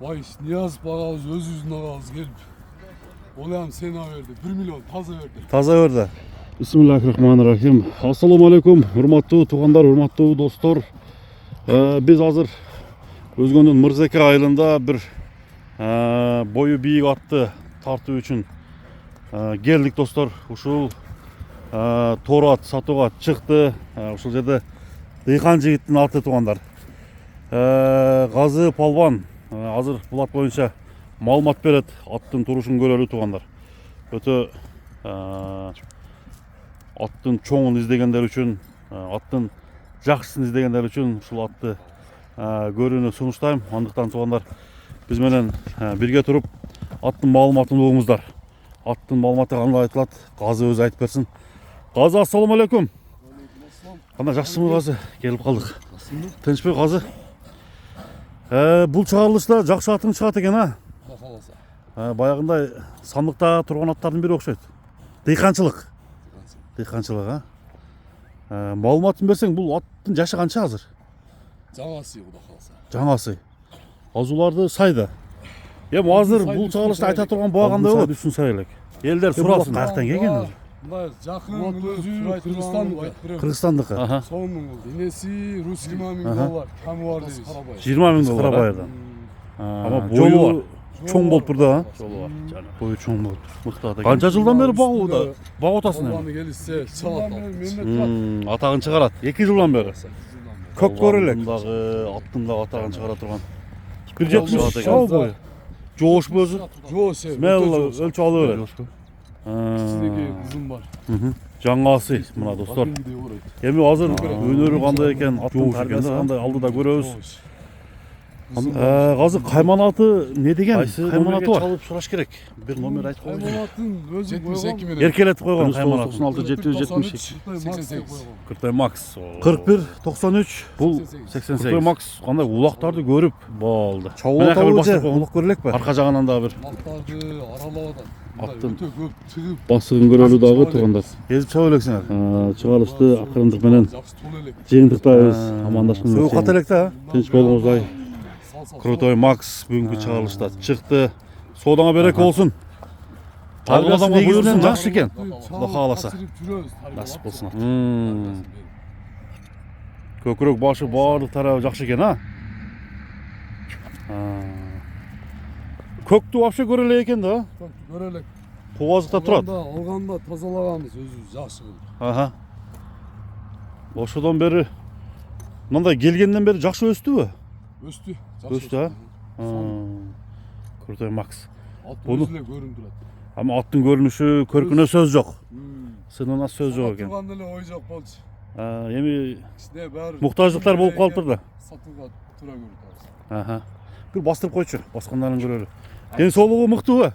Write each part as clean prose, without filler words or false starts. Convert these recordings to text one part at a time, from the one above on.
Bayış Niyaz bağız öz yüzüne ağız gelip olayam seni verdi 1 milyon taza verdi. Taza verdi. Bismillahirrahmanirrahim. Assalamu alaikum. Hurmatlı tuğanlar, hurmatlı dostlar. Biz hazır Özgöndün Mırzeke ayılında bir boyu büyük attı tartı için geldik dostlar. Uşul torat satuğa çıktı. Uşul жерде Дыйхан жигиттин аты туғандар. Газы Палван азыр булат боюнча маалымат берет, аттын турушун көрөлү туғандар. Өтө аттын чоңун издегендер үчүн, аттын жакшысын издегендер үчүн ушул атты көрүүнү сунуштайм. Андыктан туғандар биз менен бирге туруп аттын маалыматын угуңуздар. Аттын маалыматы кандай айтылат, Газы өзү айтып берсин. Газы, ассаламу алейкум. Кандай жакшысыңбы Газы? Келип калдык. Тынчпы Газы? Бул чыгарылышта жакшы атың чыгат экен, а? Баягындай сандыкта турган аттардын бири окшойт. Дыйканчылык. Дыйканчылык, а? Маалыматын берсең, бул аттын жашы канча азыр? Жаңасы Кудай калса. Жаңасы. Азуларды сайда. Эми азыр бул чыгарылышта айта турган баа кандай болот? Үчүн сай элек. Элдер сурасын, каяктан келген? Мына жакын өзү Кыргызстандыкы. Сонун денеси русский мамин доллар, камы бар дейбиз. 20 000 доллар Карабайырдан. Ама бою бар. Чоң болуп турду, а? Жолу бар. Бою чоң болуп тур. Мыкты ата. Канча жылдан бери багууда? Баг атасың эми? Келишсе чыгат. Атагын чыгарат. 2 жылдан бери. Көк көрөлөк. Аттын да атагын чыгара турган. 1.70 шау бою. Жоош бözü. Жоош. Мелла өлчө алып берет. Сиздеги кызым бар. Жаңасы мына достор. Эми азыр өнөрү кандай экен, аттын тарбиясы кандай алдыда көрөбүз. Газы кайманаты не деген? Кайманаты бар. Чалып сураш керек. Бир номер айтып койгон. Кайманатын өзү койгон. Еркелетип койгон кайманат. 96 Кыртай Макс. 41 93. Бул 88. Кыртай Макс кандай улактарды көрүп болду. Чабуулап улак көрөлөкпү? Арка жагынан да бир. Мактарды аралап атат. Аттын басыгын көрөлү дагы тургандар. Кезип чабып элексиңер. Чыгарылышты акырындык менен жыйынтыктайбыз. Амандашкан. Суу кат элек да. Тынч болуңуздай. Крутой Макс бүгүнкү чыгарылышта чыкты. Соодаңа береке болсун. Тарбиясы негизинен жакшы экен. Кудай кааласа. Насип болсун. Көкүрөк башы баардык тарабы жакшы экен, а? Көктү вообще көрөлөк экен да? Көрөлөк. Кубазыкта турат. Алганда тазалаганбыз, өзүбүз жакшы болду. Ошодон бери мындай келгенден бери жакшы өстүбү? Өстү. Өстү, а? Крутой Макс. Аттын өзү эле көрүнүп турат. Ама аттын көрүнүшү, көркүнө сөз жок. Сынына сөз жок экен. Турганда эле ой жок болчу. Эми Кичине баары муктаждыктар болуп калыптыр да. Сатууга тура көрүп. Бир бастырып койчу, баскандарын көрөлү. Ден соолугу мыктыбы?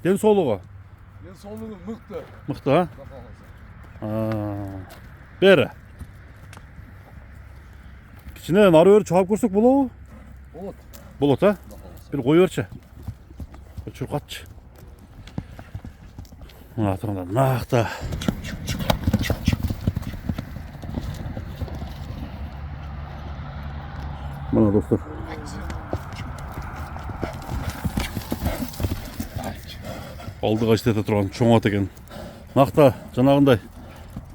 Ден соолугу. Ден соолугу мыкты. Мыкты, а? Бери. Кичине нары бери чыгып көрсөк болобу? Болот. Болот, а? Бир кой берчи. Чуркатчы. Мына турганда накта. Мына достор. Алдыга иштете турган чоң ат экен. Накта жанагындай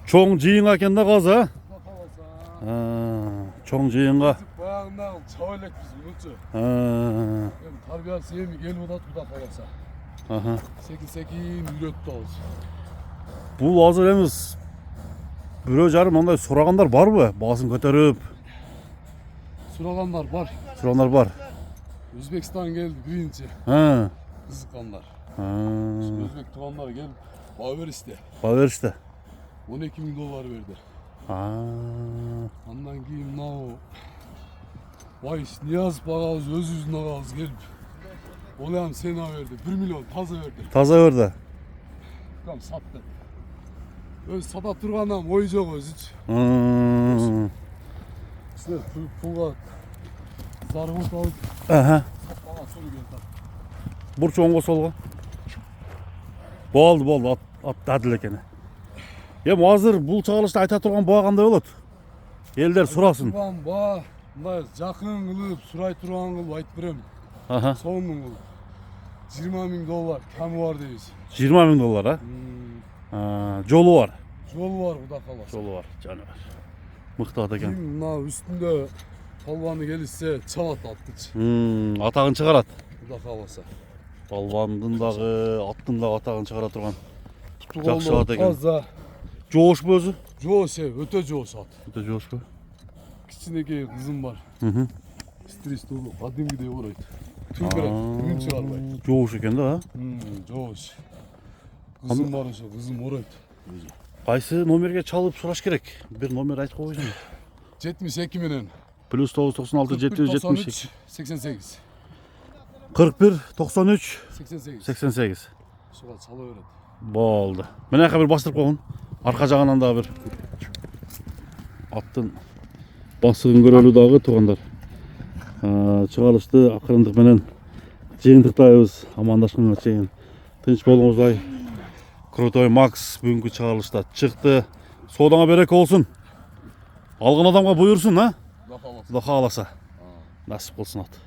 чоң жыйынга экен да Газы, а? Чоң жыйынга. Баягындан чаба элекпиз мүнөчө. Эми тарбиясы эми келип атат Кудай кааласа. Секин үйрөттү алыс. Бул азыр эми бирөө жарым мындай сурагандар барбы? Баасын көтөрүп. Сурагандар бар. Сурагандар бар. Өзбекстан келди биринчи. Кызыккандар. Өзбек туугандар келип баа беришти. Баа беришти. 12 000 доллар берди. Андан кийин мынау Байış Niyaz багабыз өз жүзүнө агабыз келип оlayam сени берди 1 миллион таза верди. Таза берди. Кам сатты. Өз сата тургандан ой жок өзүчү. Силер пулга зарымат алып. Сатпага солу келди. Бурчу оңго солго. Болду, ат адил экен. Эми азыр бул чыгарылышта айта турган баа кандай болот? Элдер сурасын. Баа мындай жакын кылып сурай турган кылып айтып берем. Aha. Sonun bu. 20.000 dolar kamı var deyiz. 20.000 dolar ha. Jolu var. Yol var bu da kalası. Jolu var. Canavar. Mıhtı at eken. Kim üstünde palvanı gelirse çalat attıç. Atağın çıkarat. Bu da kalasa. Balvandın dağı, attın dağı atağın çıkara turgan. Tutuk Жақсы oldu at eken. fazla. Joğuş bu özü. Joş öte joş at. Öte joğuş bu. Kiçineki kızım var. Hı. Stres dolu. Kadim gidiyor orayı. Tüm bire. Ürün çıkarmayı. Joğuş eken de ha. Joş. Kızım var ошо. Kızım orayı. Qaysı номерге çalып сұраш керек? Bir номер айтып қойсың. 72 menen. Плюс 996 772 88. 41 93 88. 88. Şuға çala öğret. Болды. Мына жаққа бір бастырып қойғын. Арқа жағынан да бір аттың басығын көрелі дағы туғандар. Шығарышты ақырындық менен жиынтықтайбыз. Амандашқанға чейін. Тыныш болуңуздай. Крутой Макс бүгінгі шығарылышта шықты. Содаңа береке болсын. Алған адамға бұйырсын, а? Құда қаласа. Құда қаласа. Насip болсын ат.